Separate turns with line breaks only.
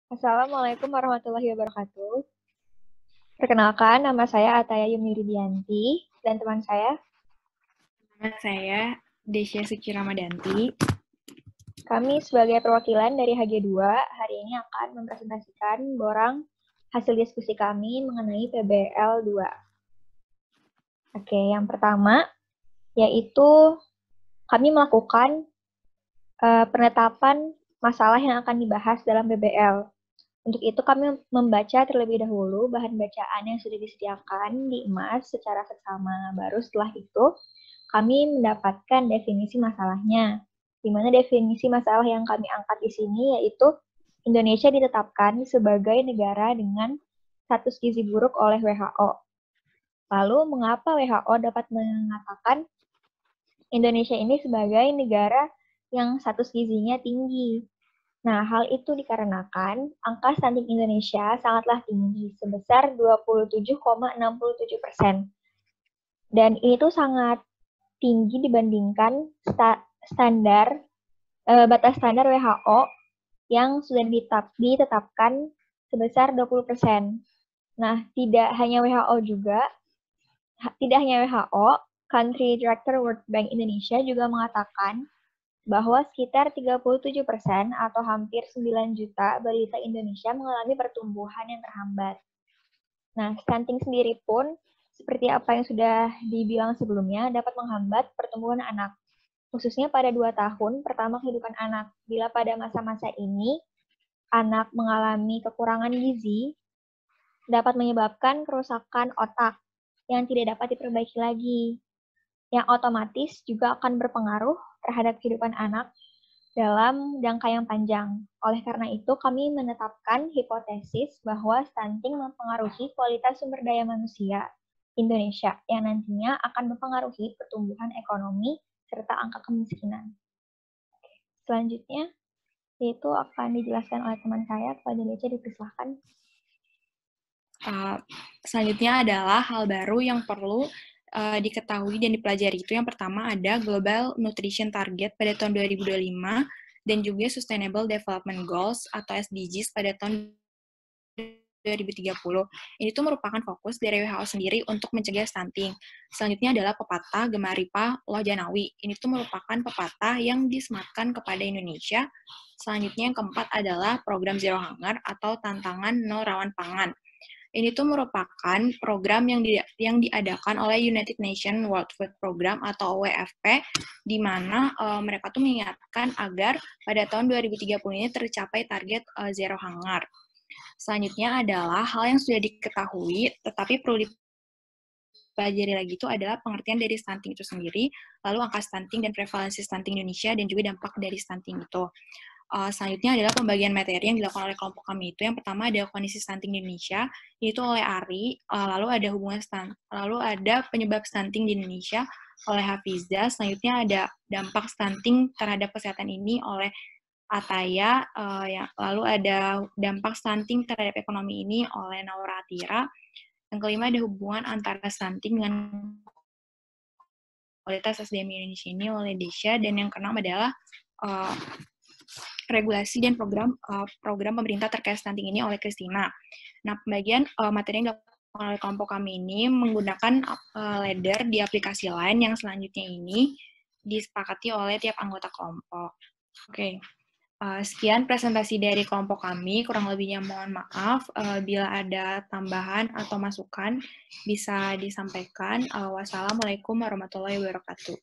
Assalamualaikum warahmatullahi wabarakatuh. Perkenalkan, nama saya Ataya Yumni Ridianti dan teman saya.
Nama saya Desya Suci Ramadanti.
Kami sebagai perwakilan dari HG2 hari ini akan mempresentasikan borang hasil diskusi kami mengenai PBL 2. Oke, yang pertama yaitu kami melakukan penetapan masalah yang akan dibahas dalam PBL. Untuk itu kami membaca terlebih dahulu bahan bacaan yang sudah disediakan di emas secara seksama. Baru setelah itu kami mendapatkan definisi masalahnya. Di mana definisi masalah yang kami angkat di sini yaitu Indonesia ditetapkan sebagai negara dengan status gizi buruk oleh WHO. Lalu mengapa WHO dapat mengatakan Indonesia ini sebagai negara yang status gizinya tinggi? Nah, hal itu dikarenakan angka stunting Indonesia sangatlah tinggi, sebesar 27,67%. Dan ini tuh sangat tinggi dibandingkan batas standar WHO yang sudah ditetapkan sebesar 20%. Nah, tidak hanya WHO, Country Director World Bank Indonesia juga mengatakan bahwa sekitar 37% atau hampir 9 juta balita Indonesia mengalami pertumbuhan yang terhambat. Nah, stunting sendiri pun, seperti apa yang sudah dibilang sebelumnya, dapat menghambat pertumbuhan anak, khususnya pada 2 tahun pertama kehidupan anak. Bila pada masa-masa ini, anak mengalami kekurangan gizi, dapat menyebabkan kerusakan otak yang tidak dapat diperbaiki lagi, yang otomatis juga akan berpengaruh terhadap kehidupan anak dalam jangka yang panjang. Oleh karena itu, kami menetapkan hipotesis bahwa stunting mempengaruhi kualitas sumber daya manusia Indonesia yang nantinya akan mempengaruhi pertumbuhan ekonomi serta angka kemiskinan. Selanjutnya, yaitu akan dijelaskan oleh teman saya, kepada Desya dipersilahkan.
Selanjutnya adalah hal baru yang perlu diketahui dan dipelajari. Itu yang pertama ada Global Nutrition Target pada tahun 2025 dan juga Sustainable Development Goals atau SDGs pada tahun 2030. Ini tuh merupakan fokus dari WHO sendiri untuk mencegah stunting. Selanjutnya adalah pepatah Gemaripa Loh Janawi. Ini tuh merupakan pepatah yang disematkan kepada Indonesia. Selanjutnya yang keempat adalah program Zero Hunger atau tantangan nol rawan pangan. Ini tuh merupakan program yang diadakan oleh United Nations World Food Program atau WFP, di mana mereka tuh mengingatkan agar pada tahun 2030 ini tercapai target Zero Hunger. Selanjutnya adalah hal yang sudah diketahui, tetapi perlu dipelajari lagi itu adalah pengertian dari stunting itu sendiri, lalu angka stunting dan prevalensi stunting Indonesia, dan juga dampak dari stunting itu. Selanjutnya adalah pembagian materi yang dilakukan oleh kelompok kami itu. Yang pertama ada kondisi stunting di Indonesia, yaitu oleh ARI, lalu ada penyebab stunting di Indonesia oleh Hafiza. Selanjutnya ada dampak stunting terhadap kesehatan ini oleh Ataya, lalu ada dampak stunting terhadap ekonomi ini oleh Naura Atira. Yang kelima ada hubungan antara stunting dengan kualitas SDM Indonesia ini oleh Desya, dan yang keenam adalah regulasi dan program pemerintah terkait stunting ini oleh Christina. Nah, pembagian materi yang dilakukan oleh kelompok kami ini menggunakan ladder di aplikasi lain yang selanjutnya ini disepakati oleh tiap anggota kelompok. Oke. Sekian presentasi dari kelompok kami, kurang lebihnya mohon maaf. Bila ada tambahan atau masukan bisa disampaikan. Wassalamualaikum warahmatullahi wabarakatuh.